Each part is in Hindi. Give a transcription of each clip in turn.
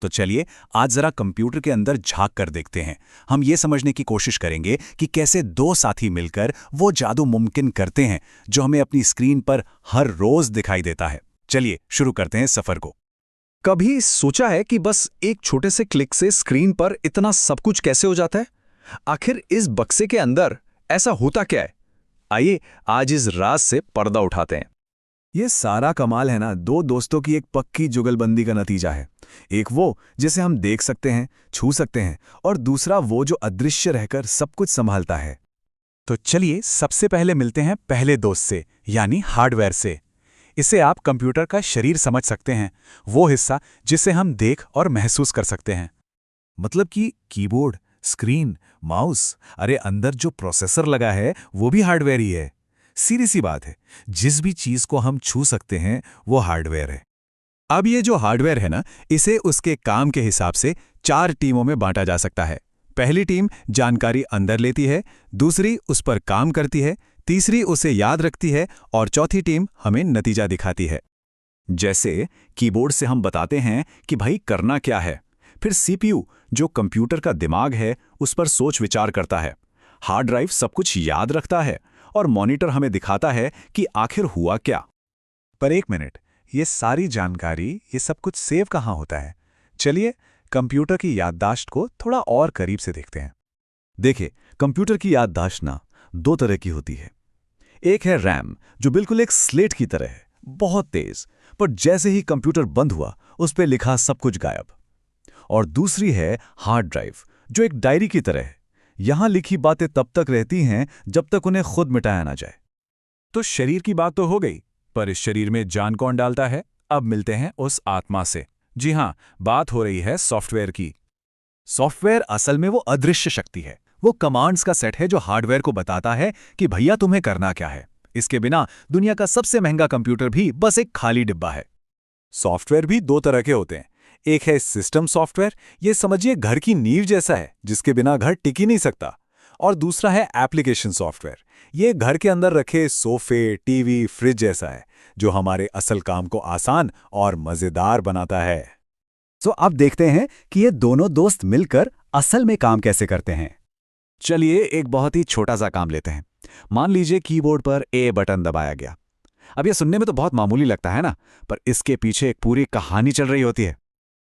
तो चलिए आज जरा कंप्यूटर के अंदर झांक कर देखते हैं। हम ये समझने की कोशिश करेंगे कि कैसे दो साथी मिलकर वो जादू मुमकिन करते हैं जो हमें अपनी स्क्रीन पर हर रोज दिखाई देता है। चलिए शुरू करते हैं सफर को। कभी सोचा है कि बस एक छोटे से क्लिक से स्क्रीन पर इतना सब कुछ कैसे हो जाता है? आखिर इस बक्से के अंदर ऐसा होता क्या है? आइए आज इस राज से पर्दा उठाते हैं। ये सारा कमाल है ना, दो दोस्तों की एक पक्की जुगलबंदी का नतीजा है। एक वो जिसे हम देख सकते हैं, छू सकते हैं, और दूसरा वो जो अदृश्य रहकर सब कुछ संभालता है। तो चलिए सबसे पहले मिलते हैं पहले दोस्त से, यानी हार्डवेयर से। इसे आप कंप्यूटर का शरीर समझ सकते हैं, वो हिस्सा जिसे हम देख और महसूस कर सकते हैं। मतलब कि कीबोर्ड, स्क्रीन, माउस, अरे अंदर जो प्रोसेसर लगा है वो भी हार्डवेयर ही है। सीधी सी बात है, जिस भी चीज को हम छू सकते हैं वो हार्डवेयर है। अब ये जो हार्डवेयर है ना, इसे उसके काम के हिसाब से 4 टीमों में बांटा जा सकता है। पहली टीम जानकारी अंदर लेती है, दूसरी उस पर काम करती है, तीसरी उसे याद रखती है और चौथी टीम हमें नतीजा दिखाती है। जैसे कीबोर्ड से हम बताते हैं कि भाई करना क्या है, फिर सीपीयू जो कंप्यूटर का दिमाग है उस पर सोच विचार करता है, हार्ड ड्राइव सब कुछ याद रखता है और मॉनिटर हमें दिखाता है कि आखिर हुआ क्या। पर एक मिनट, ये सारी जानकारी, ये सब कुछ सेव कहाँ होता है? चलिए कंप्यूटर की याददाश्त को थोड़ा और करीब से देखते हैं। देखिए, कंप्यूटर की याददाश्त ना दो तरह की होती है। एक है रैम, जो बिल्कुल एक स्लेट की तरह है, बहुत तेज, पर जैसे ही कंप्यूटर बंद हुआ उस पर लिखा सब कुछ गायब। और दूसरी है हार्ड ड्राइव, जो एक डायरी की तरह है। यहां लिखी बातें तब तक रहती हैं जब तक उन्हें खुद मिटाया ना जाए। तो शरीर की बात तो हो गई, पर इस शरीर में जान कौन डालता है? अब मिलते हैं उस आत्मा से। जी हां, बात हो रही है सॉफ्टवेयर की। सॉफ्टवेयर असल में वो अदृश्य शक्ति है, वो कमांड्स का सेट है जो हार्डवेयर को बताता है कि भैया तुम्हें करना क्या है। इसके बिना दुनिया का सबसे महंगा कंप्यूटर भी बस एक खाली डिब्बा है। सॉफ्टवेयर भी दो तरह के होते हैं। एक है सिस्टम सॉफ्टवेयर, ये समझिए घर की नींव जैसा है जिसके बिना घर टिक ही नहीं सकता। और दूसरा है एप्लीकेशन सॉफ्टवेयर, ये घर के अंदर रखे सोफे, टीवी, फ्रिज जैसा है जो हमारे असल काम को आसान और मजेदार बनाता है। तो अब देखते हैं कि ये दोनों दोस्त मिलकर असल में काम कैसे करते हैं। चलिए एक बहुत ही छोटा सा काम लेते हैं। मान लीजिए कीबोर्ड पर ए बटन दबाया गया। अब ये सुनने में तो बहुत मामूली लगता है ना, पर इसके पीछे एक पूरी कहानी चल रही होती है।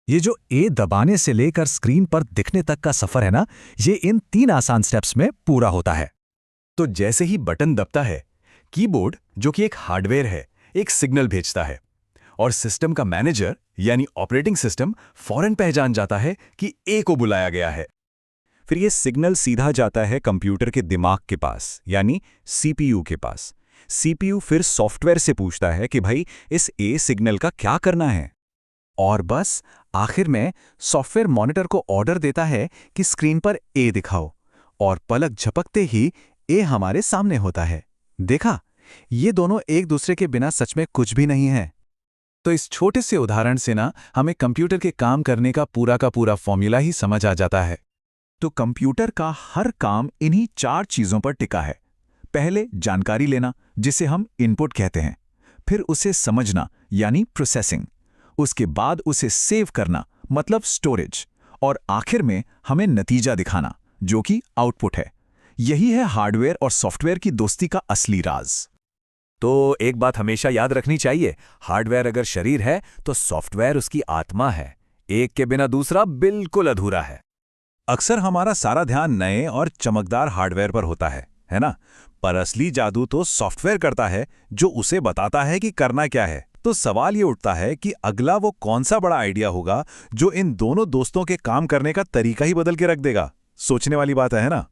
ये जो ए दबाने से लेकर स्क्रीन पर दिखने तक का सफर है ना, ये इन 3 आसान स्टेप्स में पूरा होता है। तो जैसे ही बटन दबता है, कीबोर्ड जो कि एक हार्डवेयर है, एक सिग्नल भेजता है और सिस्टम का मैनेजर यानी ऑपरेटिंग सिस्टम फौरन पहचान जाता है कि ए को बुलाया गया है। फिर ये सिग्नल सीधा जाता है कंप्यूटर के दिमाग के पास, यानी सीपीयू के पास। सीपीयू फिर सॉफ्टवेयर से पूछता है कि भाई इस ए सिग्नल का क्या करना है। और बस आखिर में सॉफ्टवेयर मॉनिटर को ऑर्डर देता है कि स्क्रीन पर ए दिखाओ, और पलक झपकते ही ए हमारे सामने होता है। देखा, ये दोनों एक दूसरे के बिना सच में कुछ भी नहीं है। तो इस छोटे से उदाहरण से ना हमें कंप्यूटर के काम करने का पूरा फॉर्मूला ही समझ आ जाता है। तो कंप्यूटर का हर काम इन्हीं 4 चीजों पर टिका है। पहले जानकारी लेना, जिसे हम इनपुट कहते हैं, फिर उसे समझना यानी प्रोसेसिंग, उसके बाद उसे सेव करना मतलब स्टोरेज, और आखिर में हमें नतीजा दिखाना जो कि आउटपुट है। यही है हार्डवेयर और सॉफ्टवेयर की दोस्ती का असली राज। तो एक बात हमेशा याद रखनी चाहिए, हार्डवेयर अगर शरीर है तो सॉफ्टवेयर उसकी आत्मा है। एक के बिना दूसरा बिल्कुल अधूरा है। अक्सर हमारा सारा ध्यान नए और चमकदार हार्डवेयर पर होता है ना? पर असली जादू तो सॉफ्टवेयर करता है जो उसे बताता है कि करना क्या है। तो सवाल ये उठता है कि अगला वो कौन सा बड़ा आइडिया होगा जो इन दोनों दोस्तों के काम करने का तरीका ही बदल के रख देगा। सोचने वाली बात है ना?